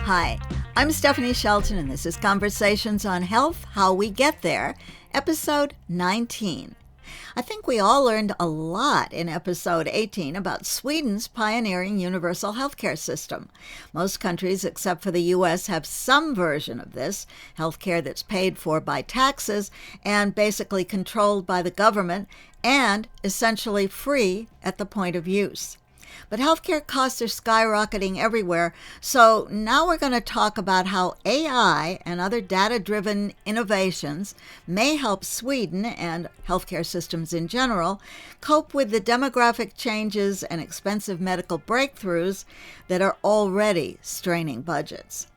Hi, I'm Stephanie Shelton, and this is Conversations on Health, How We Get There, episode 19. I think we all learned a lot in episode 18 about Sweden's pioneering universal healthcare system. Most countries, except for the U.S., have some version of this, healthcare that's paid for by taxes and basically controlled by the government and essentially free at the point of use. But healthcare costs are skyrocketing everywhere, so now we're going to talk about how AI and other data-driven innovations may help Sweden and healthcare systems in general cope with the demographic changes and expensive medical breakthroughs that are already straining budgets.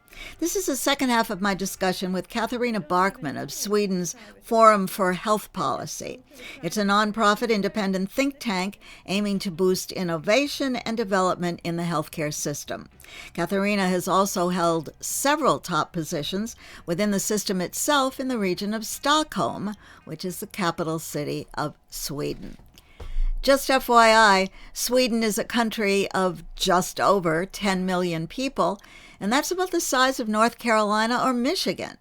This is the second half of my discussion with Catharina Barkman of Sweden's Forum for Health Policy. It's a nonprofit independent think tank aiming to boost innovation and development in the healthcare system. Catharina has also held several top positions within the system itself in the region of Stockholm, which is the capital city of Sweden. Just FYI, Sweden is a country of just over 10 million people, and that's about the size of North Carolina or Michigan.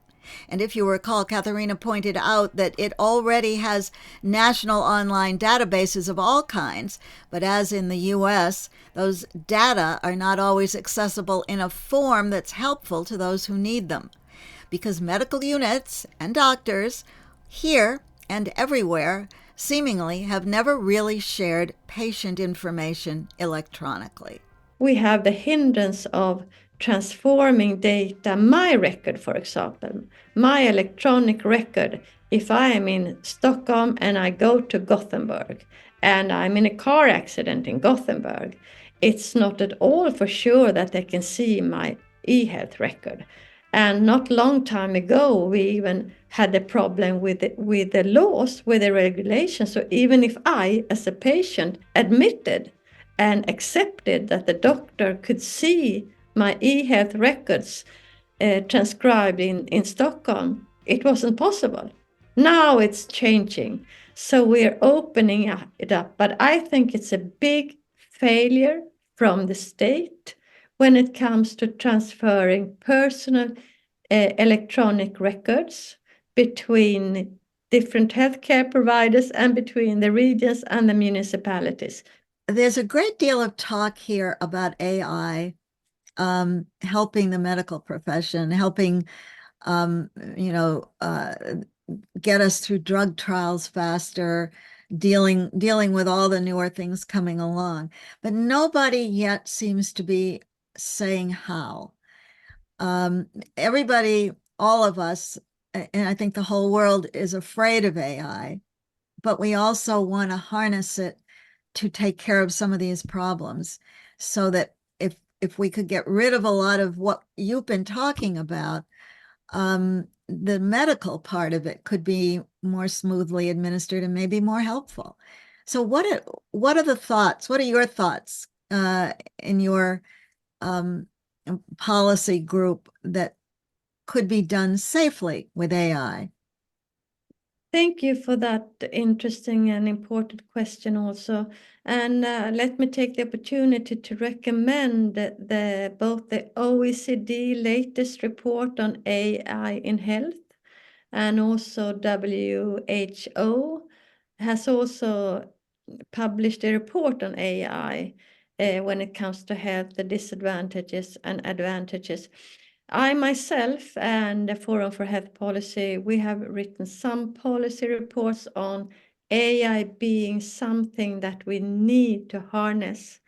And if you recall, Catharina pointed out that it already has national online databases of all kinds, but as in the U.S., those data are not always accessible in a form that's helpful to those who need them. Because medical units and doctors here and everywhere seemingly have never really shared patient information electronically. We have the hindrance of transforming data, my record, for example, my electronic record. If I am in Stockholm and I go to Gothenburg and I'm in a car accident in Gothenburg, it's not at all for sure that they can see my e-health record. And not long time ago, we even had a problem with the laws, with the regulations. So even if I, as a patient, admitted and accepted that the doctor could see my e-health records transcribed in Stockholm, it wasn't possible. Now it's changing. So we're opening it up. But I think it's a big failure from the state when it comes to transferring personal electronic records between different healthcare providers and between the regions and the municipalities. There's a great deal of talk here about AI helping the medical profession, helping, get us through drug trials faster, dealing with all the newer things coming along. But nobody yet seems to be saying how. Everybody, all of us, and I think the whole world is afraid of AI, but we also want to harness it to take care of some of these problems, so that if we could get rid of a lot of what you've been talking about, the medical part of it could be more smoothly administered and maybe more helpful. So what are the thoughts? What are your thoughts in your policy group that could be done safely with AI? Thank you for that interesting and important question also. And let me take the opportunity to recommend both the OECD latest report on AI in health, and also WHO has also published a report on AI when it comes to health, the disadvantages and advantages. I myself and the Forum for Health Policy, we have written some policy reports on AI being something that we need to harness.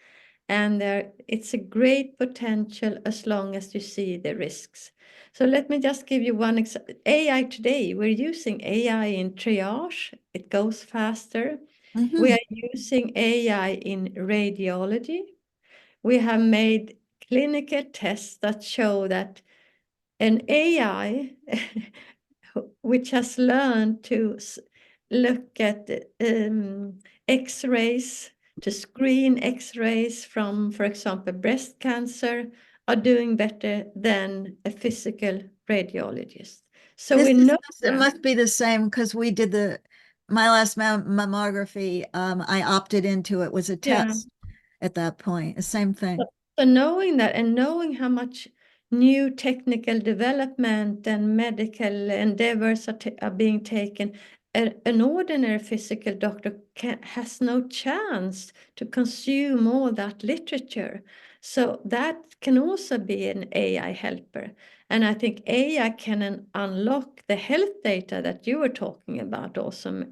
And it's a great potential as long as you see the risks. So let me just give you one example. AI today, we're using AI in triage. It goes faster. Mm-hmm. We are using AI in radiology. We have made clinical tests that show that an AI which has learned to look at X-rays, to screen X-rays from, for example, breast cancer, are doing better than a physical radiologist. So we know it must be the same, because we did my last mammography. I opted into it, was a test at that point. The same thing. So knowing that and knowing how much new technical development and medical endeavors are being taken, an ordinary physical doctor has no chance to consume all that literature. So that can also be an AI helper. And I think AI can unlock the health data that you were talking about also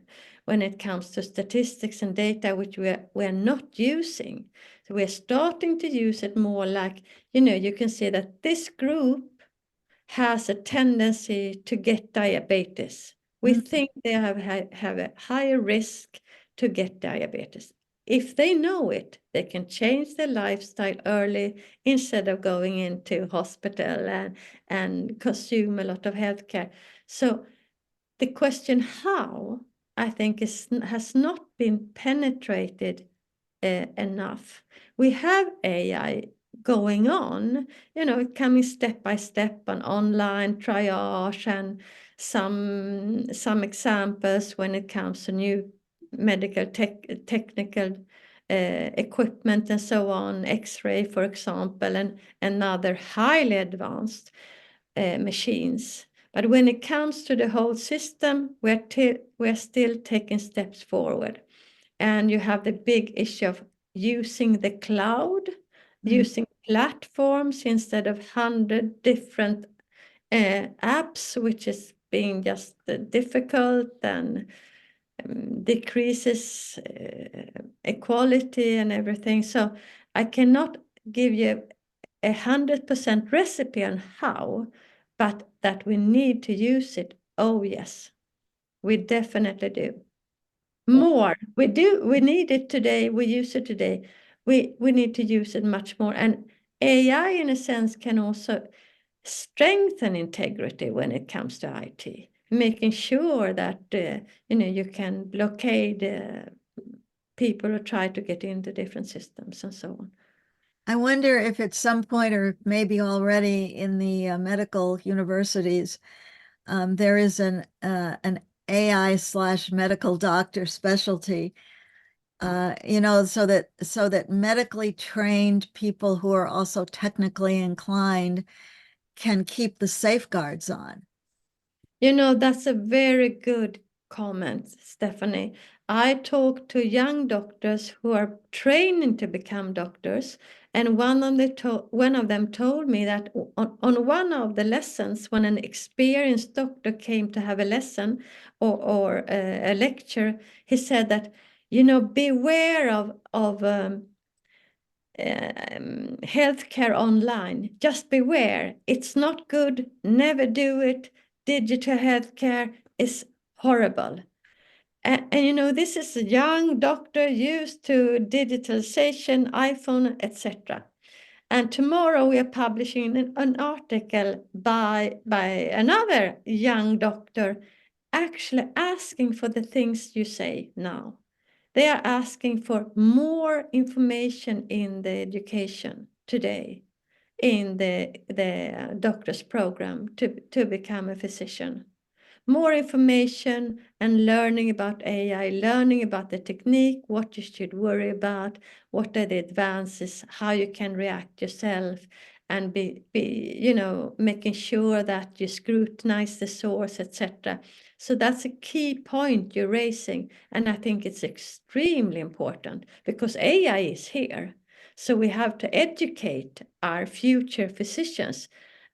when it comes to statistics and data which we're not using. So we're starting to use it more like, you can see that this group has a tendency to get diabetes. We think they have a higher risk to get diabetes. If they know it, they can change their lifestyle early instead of going into hospital and consume a lot of healthcare. So the question how, I think, has not been penetrated enough. We have AI going on, coming step by step on online triage and some examples when it comes to new medical technical equipment and so on, X-ray, for example, and other highly advanced machines. But when it comes to the whole system, we're still taking steps forward. And you have the big issue of using the cloud, using platforms instead of 100 different apps, which is being just difficult and decreases equality and everything. So I cannot give you 100% recipe on how, but that we need to use it. Oh, yes, we definitely do. More. We do. We need it today. We use it today. We need to use it much more. And AI, in a sense, can also strengthen integrity when it comes to IT, making sure that you can blockade people who try to get into different systems and so on. I wonder if at some point, or maybe already in the medical universities, there is an AI/medical doctor specialty, so that medically trained people who are also technically inclined can keep the safeguards on. That's a very good comment, Stephanie. I talk to young doctors who are training to become doctors, and one of them told me that on one of the lessons, when an experienced doctor came to have a lesson or a lecture, he said that, beware of healthcare online. Just beware. It's not good. Never do it. Digital healthcare is horrible. And this is a young doctor used to digitalization, iPhone, etc. And tomorrow we are publishing an article by another young doctor actually asking for the things you say now. They are asking for more information in the education today, in the doctor's program to become a physician. More information and learning about AI, learning about the technique, what you should worry about, what are the advances, how you can react yourself, and be making sure that you scrutinize the source, etc. So that's a key point you're raising, and I think it's extremely important because AI is here. So we have to educate our future physicians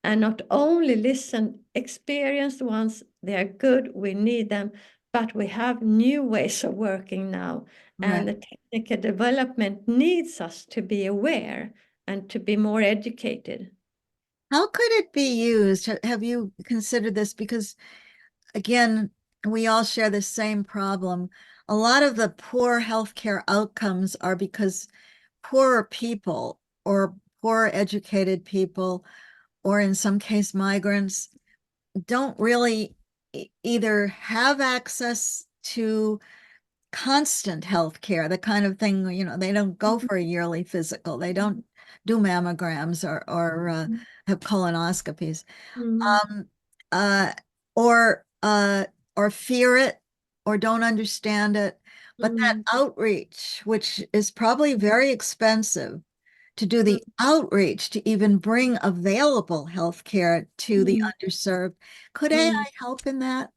and not only listen experienced ones, they are good, we need them, but we have new ways of working now. And the technical development needs us to be aware and to be more educated. How could it be used? Have you considered this? Because again, we all share the same problem. A lot of the poor healthcare outcomes are because poorer people or poor educated people, or in some case migrants, don't really either have access to constant health care, the kind of thing, they don't go for a yearly physical, they don't do mammograms or have colonoscopies, Mm, um, uh, or or fear it or don't understand it. But that mm, outreach, which is probably very expensive to do the outreach to even bring available health care to the Mm, underserved. Could mm. AI help in that?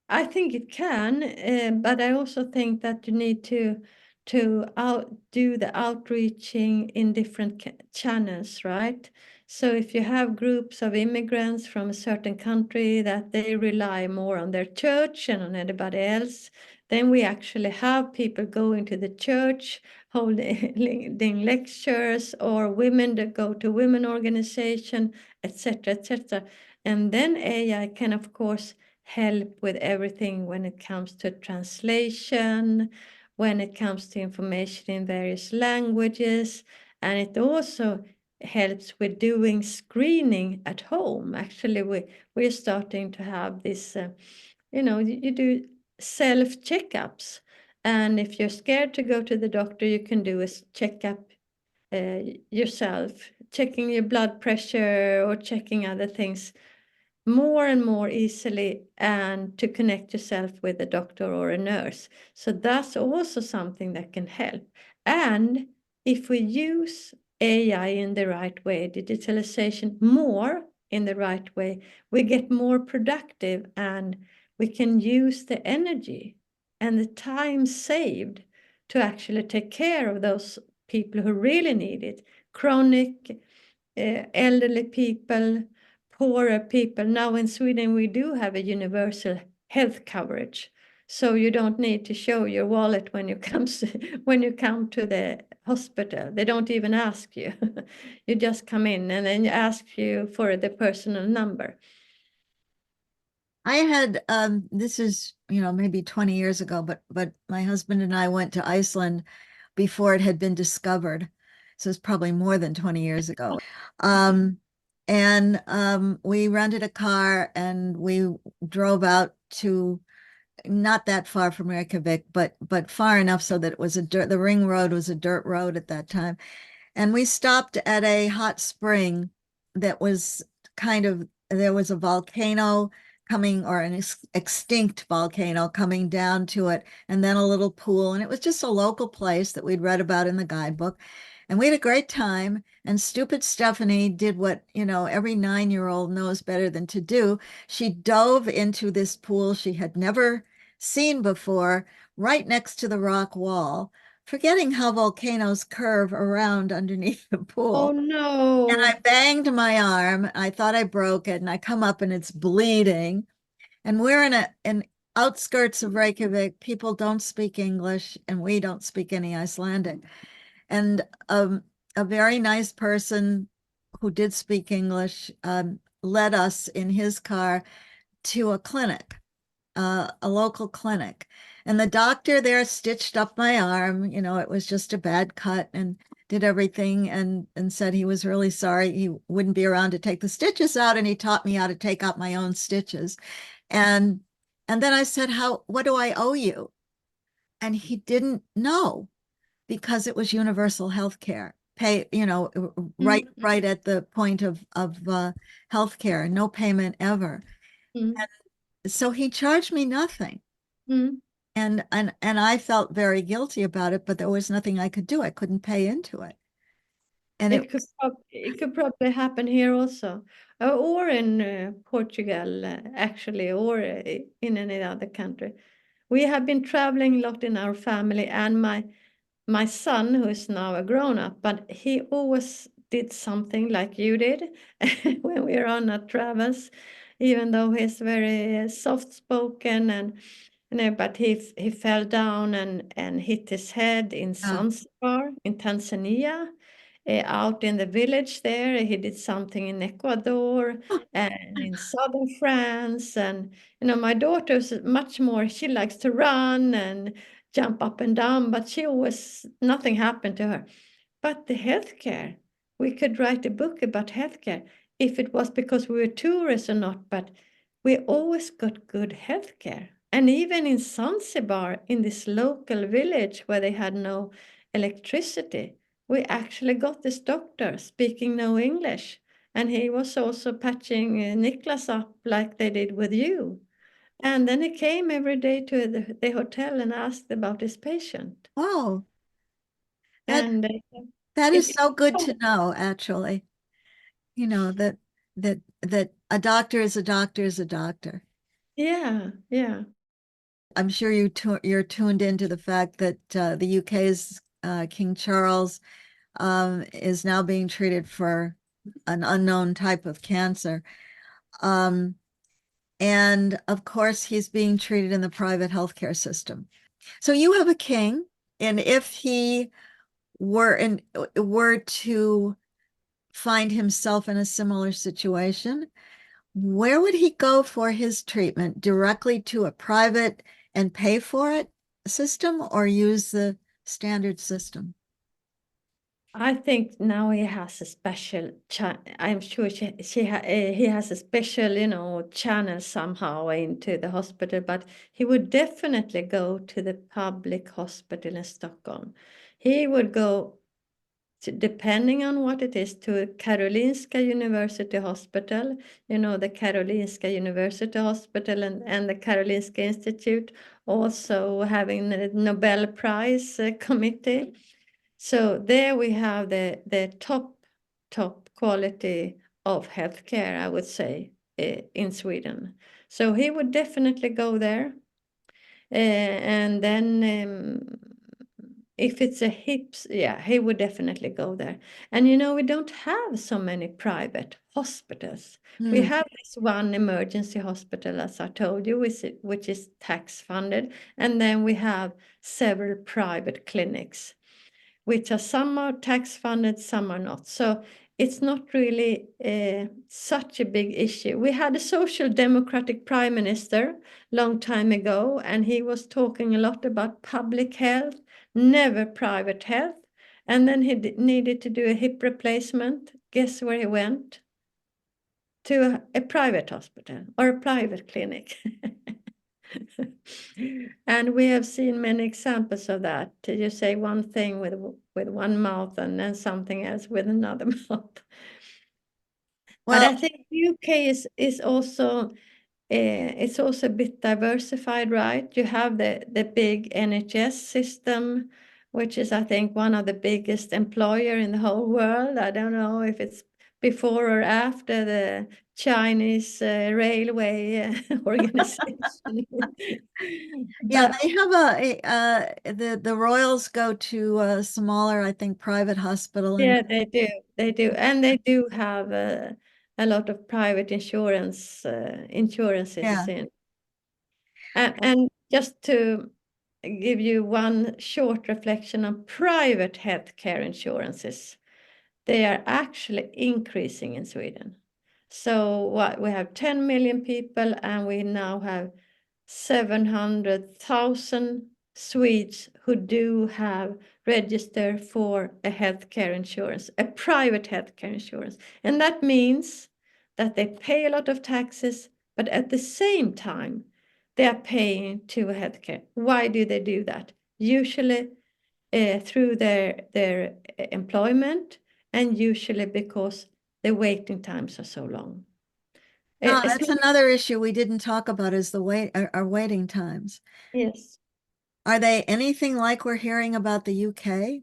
I think it can, but I also think that you need to do the outreaching in different channels, right? So if you have groups of immigrants from a certain country that they rely more on their church and on anybody else, then we actually have people going to the church, holding lectures, or women that go to women organization, etc., etc. And then AI can, of course, help with everything when it comes to translation, when it comes to information in various languages, and it also helps with doing screening at home. Actually, we're starting to have this, you do self checkups, and if you're scared to go to the doctor, you can do a checkup yourself, checking your blood pressure or checking other things more and more easily, and to connect yourself with a doctor or a nurse. So that's also something that can help. And if we use AI in the right way, digitalization more in the right way, we get more productive and we can use the energy and the time saved to actually take care of those people who really need it, chronic, elderly people, poorer people. Now in Sweden, we do have a universal health coverage. So you don't need to show your wallet when you when you come to the hospital. They don't even ask you. You just come in and then you ask you for the personal number. I had this is, maybe 20 years ago, but my husband and I went to Iceland before it had been discovered. So it's probably more than 20 years ago. Um, and we rented a car and we drove out to not that far from Reykjavik, but far enough so that it was the ring road was a dirt road at that time. And we stopped at a hot spring that was there was a volcano coming, or an extinct volcano coming down to it, and then a little pool. And it was just a local place that we'd read about in the guidebook. And we had a great time. And stupid Stephanie did what, every 9-year-old knows better than to do. She dove into this pool she had never seen before, right next to the rock wall, forgetting how volcanoes curve around underneath the Oh pool. And no. I banged my arm. I thought I broke it, and I come up and it's bleeding. And we're in outskirts of Reykjavik. People don't speak English, and we don't speak any Icelandic. And a very nice person who did speak English led us in his car to a clinic, a local clinic. And the doctor there stitched up my arm. It was just a bad cut, and did everything, and said he was really sorry he wouldn't be around to take the stitches out. And he taught me how to take out my own stitches. And and then I said, what do I owe you? And he didn't know, because it was universal health care. Pay, right, Mm, right at the point of health care, no payment ever. mm, So he charged me nothing. mm. And I felt very guilty about it, but there was nothing I could do. I couldn't pay into it. And it was, It could probably happen here also, or in Portugal, actually, or in any other country. We have been traveling a lot in our family, and my son, who is now a grown up, but he always did something like you did when we were on our travels, even though he's very soft spoken, and but he fell down and hit his head in uh, Zanzibar in Tanzania, out in the village there. He did something in Ecuador and in southern France. And, my daughter's much more, she likes to run and jump up and down, but nothing happened to her. But the healthcare, we could write a book about healthcare if it was because we were tourists or not, but we always got good healthcare. And even in Zanzibar, in this local village where they had no electricity, we actually got this doctor speaking no English. And he was also patching Niklas up like they did with you. And then he came every day to the hotel and asked about his patient. oh, that And That It, is so good to know, actually. You know, that a doctor is a doctor is a doctor. yeah, yeah. I'm sure you're tuned into the fact that the UK's King Charles is now being treated for an unknown type of cancer. Um, and of course, he's being treated in the private healthcare system. So you have a king, and if he were to find himself in a similar situation, where would he go for his treatment? Directly to a private and pay for it system, or use the standard system? I think now he has a special I'm sure he has a special, channel somehow into the hospital, but he would definitely go to the public hospital in Stockholm. He would go to, depending on what it is, to Karolinska University Hospital, the Karolinska University Hospital and the Karolinska Institute, also having the Nobel Prize committee. So there we have the top quality of healthcare, I would say, in Sweden. So he would definitely go there. And then if it's a hips, yeah, he would definitely go there. And we don't have so many private hospitals. We Hmm. have this one emergency hospital, as I told you, which is tax funded. And then we have several private clinics, which are some are tax funded, some are not. So it's not really such a big issue. We had a social democratic prime minister long time ago, and he was talking a lot about public health, never private health. And then he needed to do a hip replacement. Guess where he went? To a private hospital or a private clinic. And we have seen many examples of that. You say one thing with one mouth and then something else with another mouth. But Well, I think UK is also it's also a bit diversified, right? You have the big NHS system, which is, I think, one of the biggest employer in the whole world. I don't know if it's before or after the Chinese railway organization. yeah, But they have the royals go to a smaller, I think, private hospital in. yeah, they do, and they do have a lot of private insurances Yeah. in. And just to give you one short reflection on private healthcare insurances, they are actually increasing in Sweden. So what we have 10 million people, and we now have 700,000 Swedes who do have registered for a healthcare insurance, a private healthcare insurance. And that means that they pay a lot of taxes, but at the same time, they are paying to healthcare. Why do they do that? Usually through their employment, and usually because the waiting times are so long. That's another issue we didn't talk about is the our waiting times. Yes. Are they anything like we're hearing about the UK?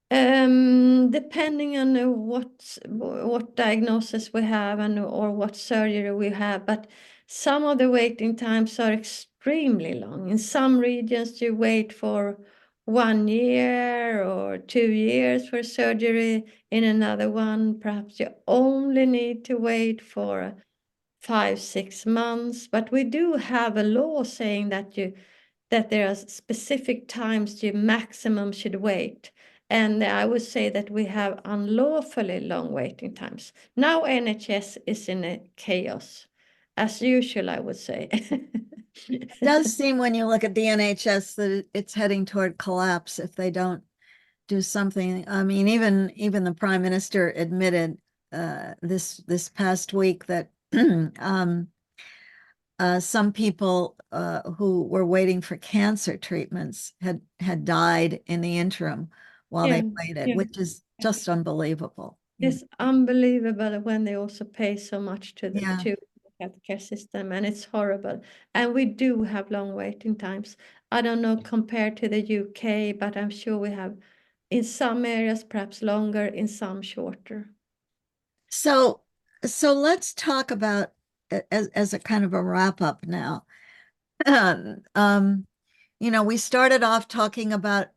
Depending on what diagnosis we have and or what surgery we have, but some of the waiting times are extremely long. In some regions, you wait for 1 year or 2 years for surgery. In another one, perhaps you only need to wait for 5, 6 months. But we do have a law saying that there are specific times you maximum should wait. And I would say that we have unlawfully long waiting times. Now NHS is in a chaos, as usual, I would say. It does seem when you look at the NHS that it's heading toward collapse if they don't do something. I mean, even the Prime Minister admitted this past week that some people who were waiting for cancer treatments had died in the interim while Yeah, they waited, yeah. which is just unbelievable. It's unbelievable when they also pay so much to the Yeah. healthcare system, and it's horrible. And we do have long waiting times. I don't know compared to the UK, but I'm sure we have in some areas perhaps longer, in some shorter. So, so let's talk about as a kind of a wrap up now. Um, we started off talking about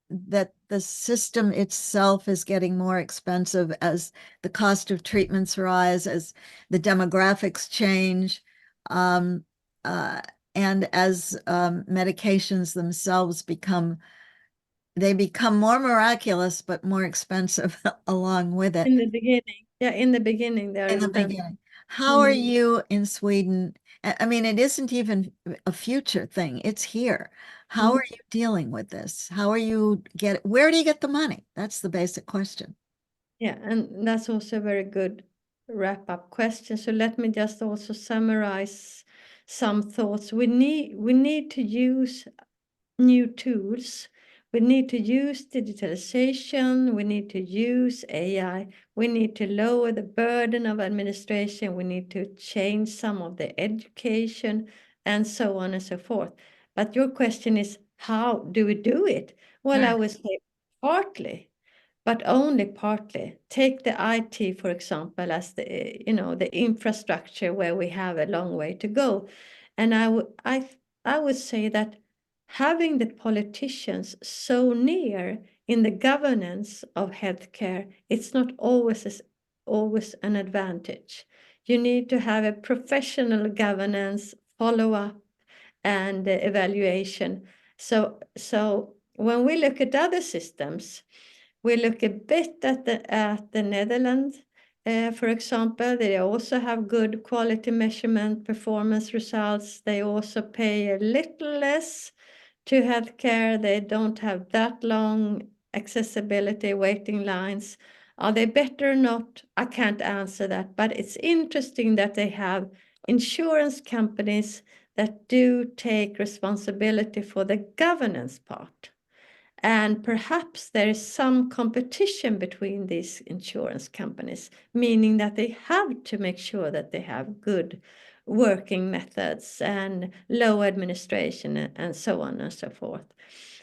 that the system itself is getting more expensive as the cost of treatments rise, as the demographics change, um, uh, and as medications themselves become more miraculous but more expensive along with it. In the beginning, yeah, in the beginning they are In the expensive. beginning. How are Mm. you in Sweden? I mean, it isn't even a future thing. It's here. How Mm. are you dealing with this? Where do you get the money? That's the basic question. Yeah, and that's also a very good wrap-up question. So let me just also summarize some thoughts. We need to use new tools. We need to use digitalization. We need to use AI. We need to lower the burden of administration. We need to change some of the education and so on and so forth. But your question is, how do we do it? Well, I Right. would say partly, but only partly. Take the IT, for example, as the infrastructure where we have a long way to go. And I would say that having the politicians so near in the governance of healthcare, it's not always an advantage. You need to have a professional governance, follow up, and evaluation. So when we look at other systems, we look a bit at the Netherlands, for example. They also have good quality measurement performance results. They also pay a little less to healthcare. They don't have that long accessibility waiting lines. Are they better or not? I can't answer that, but it's interesting that they have insurance companies that do take responsibility for the governance part. And perhaps there is some competition between these insurance companies, meaning that they have to make sure that they have good working methods and low administration and so on and so forth.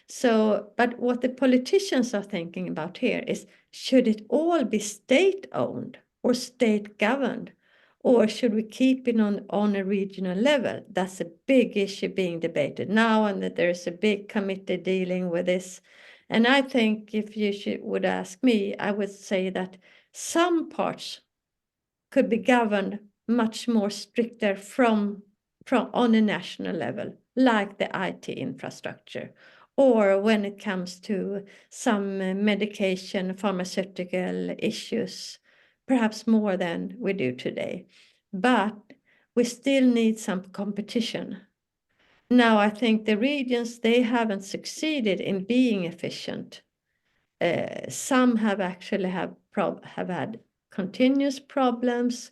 So, but what the politicians are thinking about here is, should it all be state-owned or state-governed? Or should we keep it on a regional level? That's a big issue being debated now, and that there's a big committee dealing with this. And I think if you would ask me, I would say that some parts could be governed much more stricter from on a national level, like the IT infrastructure, or when it comes to some medication, pharmaceutical issues, perhaps more than we do today. But we still need some competition. Now, I think the regions, they haven't succeeded in being efficient. Some have actually have had continuous problems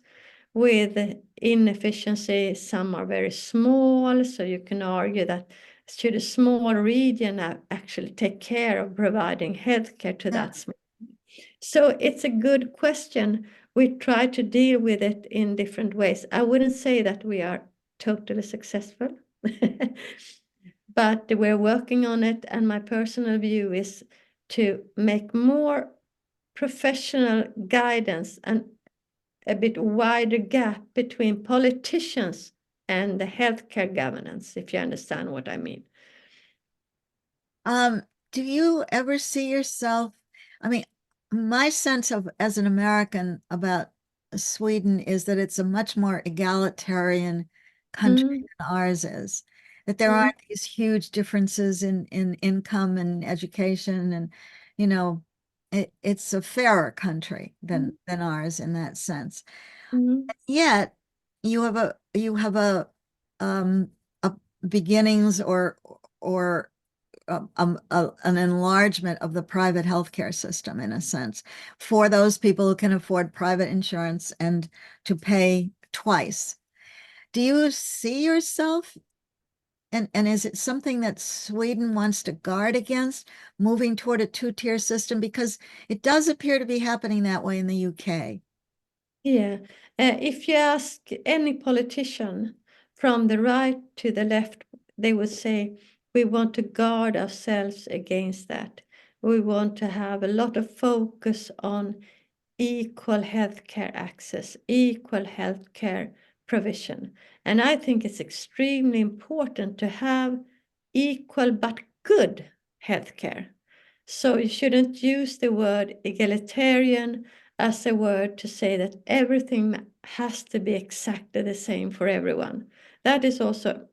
with inefficiency. Some are very small, so you can argue that should a small region actually take care of providing healthcare to Yeah. that small? So it's a good question. We try to deal with it in different ways. I wouldn't say that we are totally successful, but we're working on it. And my personal view is to make more professional guidance and a bit wider gap between politicians and the healthcare governance, if you understand what I mean. Um, do you ever see yourself? I mean, my sense of as an American about Sweden is that it's a much more egalitarian country Mm, than ours is. That there mm, aren't these huge differences in income and education, and you know, it's a fairer country mm, than ours in that sense. mm, Yet you have um a beginnings or an enlargement of the private healthcare system in a sense for those people who can afford private insurance and to pay twice. Do you see yourself and is it something that Sweden wants to guard against moving toward a two-tier system? Because it does appear to be happening that way in the UK. yeah. If you ask any politician from the right to the left, they would say, we want to guard ourselves against that. we want to have a lot of focus on equal healthcare access, equal healthcare provision. And I think it's extremely important to have equal but good healthcare. So you shouldn't use the word egalitarian as a word to say that everything has to be exactly the same for everyone. That is also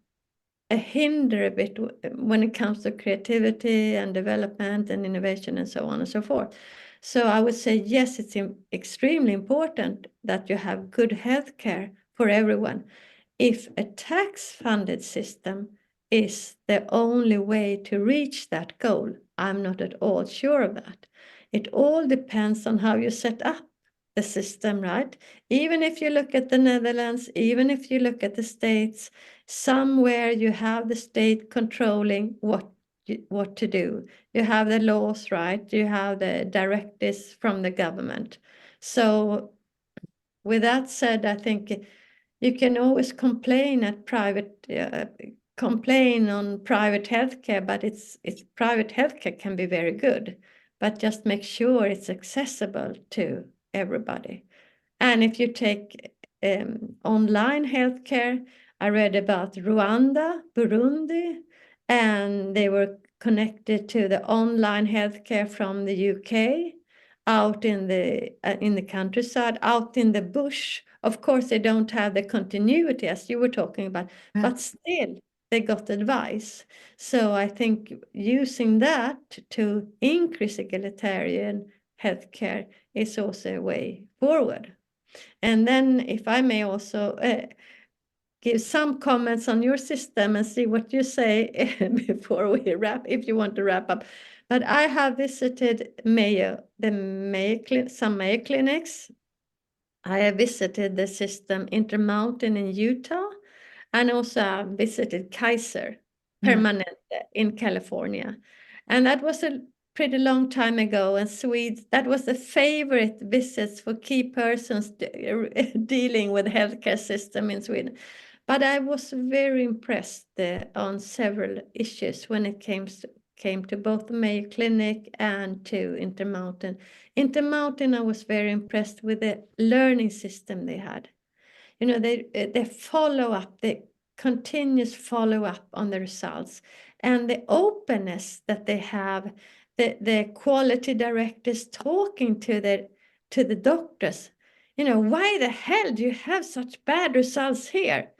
a hinder a bit when it comes to creativity and development and innovation and so on and so forth. So I would say, yes, it's extremely important that you have good healthcare for everyone. If a tax-funded system is the only way to reach that goal, I'm not at all sure of that. It all depends on how you set up the system, right? Even if you look at the Netherlands, even if you look at the States, somewhere you have the state controlling what to do. You have the laws, right? You have the directives from the government. So with that said, I think you can always complain on private healthcare, but it's private healthcare can be very good, but just make sure it's accessible to everybody. And if you take online healthcare, I read about Rwanda, Burundi, and they were connected to the online healthcare from the UK out in the countryside, out in the bush. Of course, they don't have the continuity as you were talking about, Yeah. but still they got advice. So I think using that to increase egalitarian healthcare is also a way forward. And then if I may also give some comments on your system and see what you say before we wrap, if you want to wrap up. But I have visited some Mayo clinics. I have visited the system Intermountain in Utah, and also I've visited Kaiser Yeah. Permanente in California. And that was a pretty long time ago, and Swedes, that was the favorite visits for key persons dealing with healthcare system in Sweden. But I was very impressed on several issues when it came to both the Mayo Clinic and to Intermountain. Intermountain, I was very impressed with the learning system they had. You know, they follow up, the continuous follow up on the results, and the openness that they have, the quality directors talking to the doctors. You know, why the hell do you have such bad results here?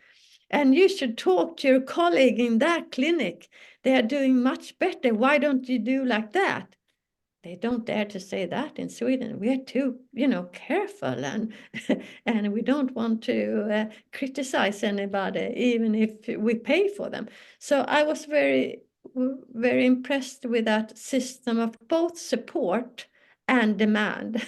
And you should talk to your colleague in that clinic. They are doing much better. Why don't you do like that? They don't dare to say that in Sweden. We are too, careful, and and we don't want to criticize anybody, even if we pay for them. So I was very, very impressed with that system of both support and demand.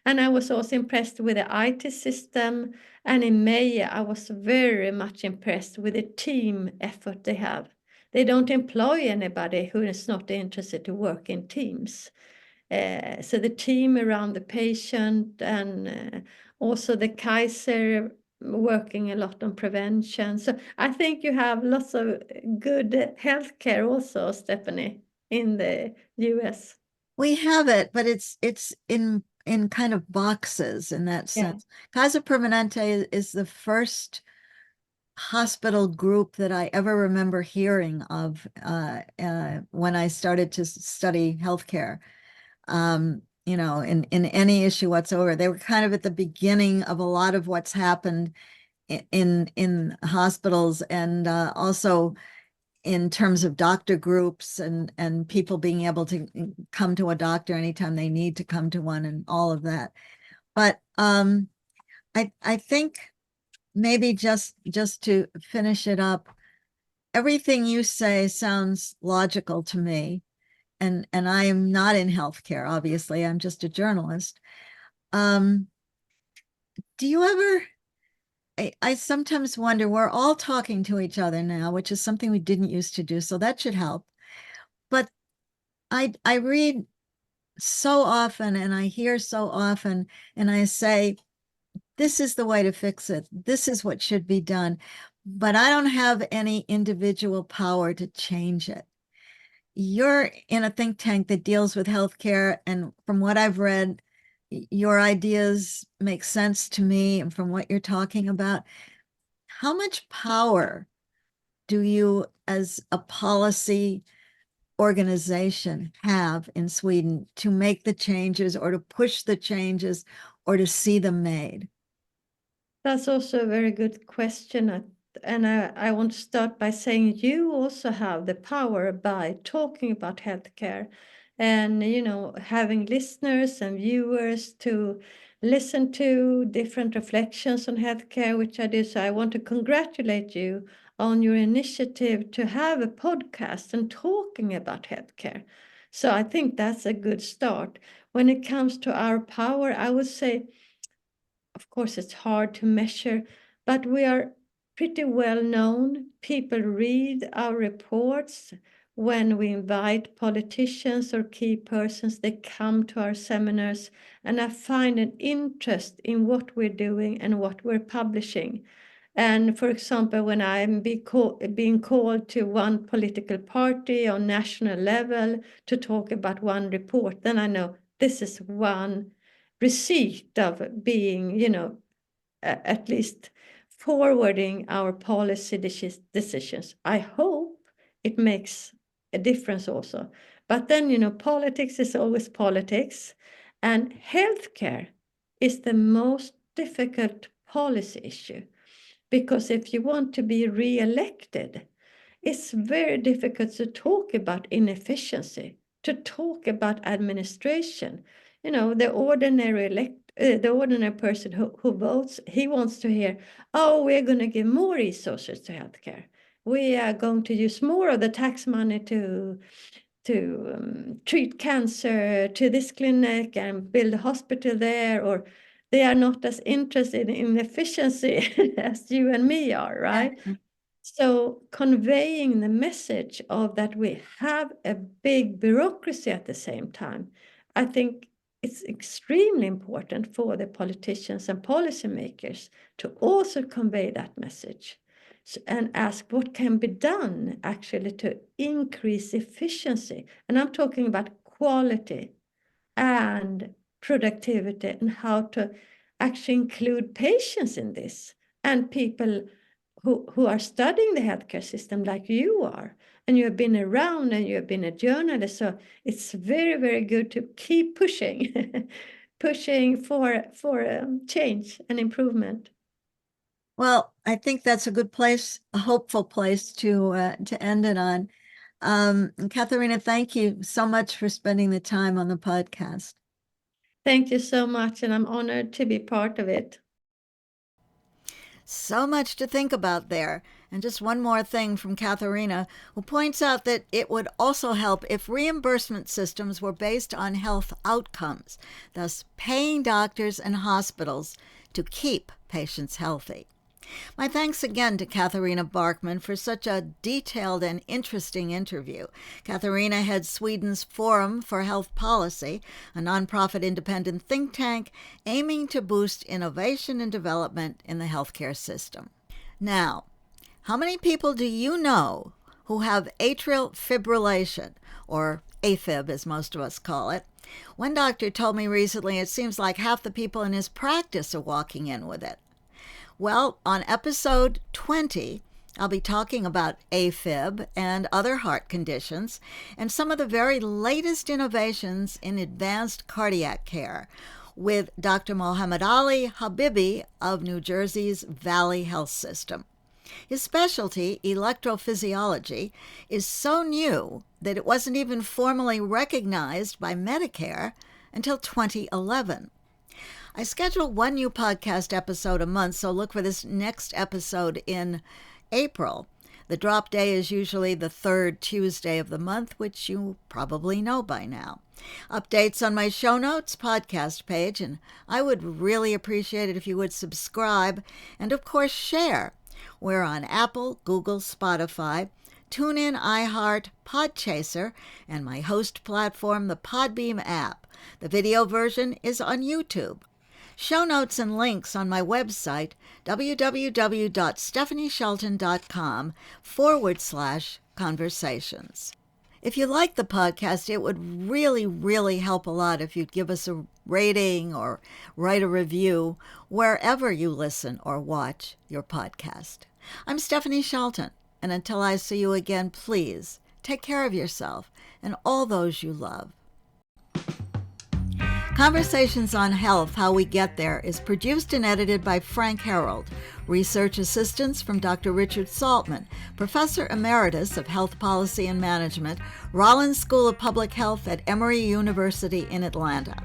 And I was also impressed with the IT system. And in May, I was very much impressed with the team effort they have. They don't employ anybody who is not interested to work in teams. So the team around the patient, and also the Kaiser working a lot on prevention. So I think you have lots of good healthcare also, Stephanie, in the US. We have it, but it's in kind of boxes in that Yeah. sense. Casa Permanente is the first hospital group that I ever remember hearing of when I started to study healthcare. In any issue whatsoever. They were kind of at the beginning of a lot of what's happened in hospitals, and also in terms of doctor groups and people being able to come to a doctor anytime they need to come to one, and all of that. But I think maybe just to finish it up, everything you say sounds logical to me. And I am not in healthcare, obviously. I'm just a journalist. Um, do you ever I sometimes wonder, we're all talking to each other now, which is something we didn't used to do, so that should help. But I read so often and I hear so often, and I say, this is the way to fix it. This is what should be done. But I don't have any individual power to change it. you're in a think tank that deals with healthcare, and from what I've read, your ideas make sense to me, and from what you're talking about, how much power do you, as a policy organization, have in Sweden to make the changes or to push the changes or to see them made? That's also a very good question. And I want to start by saying you also have the power by talking about healthcare and, having listeners and viewers to listen to different reflections on healthcare, which I do. So I want to congratulate you on your initiative to have a podcast and talking about healthcare. So I think that's a good start. When it comes to our power, I would say, of course, it's hard to measure, but we are pretty well known. People read our reports. When we invite politicians or key persons, they come to our seminars, and I find an interest in what we're doing and what we're publishing. And for example, when I'm being called to one political party on national level to talk about one report, then I know this is one receipt of being, at least forwarding our policy decisions. I hope it makes a difference also. But then, politics is always politics, and healthcare is the most difficult policy issue. Because if you want to be re-elected, it's very difficult to talk about inefficiency, to talk about administration. The ordinary person who votes, he wants to hear, oh, we're going to give more resources to healthcare. We are going to use more of the tax money to treat cancer to this clinic and build a hospital there, or they are not as interested in efficiency as you and me are, right? Yeah. So conveying the message of that we have a big bureaucracy at the same time, I think it's extremely important for the politicians and policymakers to also convey that message and ask what can be done actually to increase efficiency. And I'm talking about quality and productivity and how to actually include patients in this and people who are studying the healthcare system like you are, and you have been around and you have been a journalist. So it's very, very good to keep pushing, pushing for change and improvement. Well, I think that's a good place, a hopeful place to end it on. Katharina, thank you so much for spending the time on the podcast. Thank you so much, and I'm honored to be part of it. So much to think about there. And just one more thing from Katharina, who points out that it would also help if reimbursement systems were based on health outcomes, thus paying doctors and hospitals to keep patients healthy. My thanks again to Catharina Barkman for such a detailed and interesting interview. Catharina heads Sweden's Forum for Health Policy, a nonprofit independent think tank aiming to boost innovation and development in the healthcare system. Now, how many people do you know who have atrial fibrillation, or AFib as most of us call it? One doctor told me recently it seems like half the people in his practice are walking in with it. Well, on episode 20, I'll be talking about AFib and other heart conditions and some of the very latest innovations in advanced cardiac care with Dr. Mohammed Ali Habibi of New Jersey's Valley Health System. His specialty, electrophysiology, is so new that it wasn't even formally recognized by Medicare until 2011. I schedule one new podcast episode a month, so look for this next episode in April. The drop day is usually the third Tuesday of the month, which you probably know by now. Updates on my show notes podcast page, and I would really appreciate it if you would subscribe and, of course, share. We're on Apple, Google, Spotify, TuneIn, iHeart, Podchaser, and my host platform, the Podbeam app. The video version is on YouTube. Show notes and links on my website, www.stephanieshelton.com/conversations. If you like the podcast, it would really, really help a lot if you'd give us a rating or write a review wherever you listen or watch your podcast. I'm Stephanie Shelton, and until I see you again, please take care of yourself and all those you love. Conversations on Health, How We Get There is produced and edited by Frank Harold. Research assistance from Dr. Richard Saltman, Professor Emeritus of Health Policy and Management, Rollins School of Public Health at Emory University in Atlanta.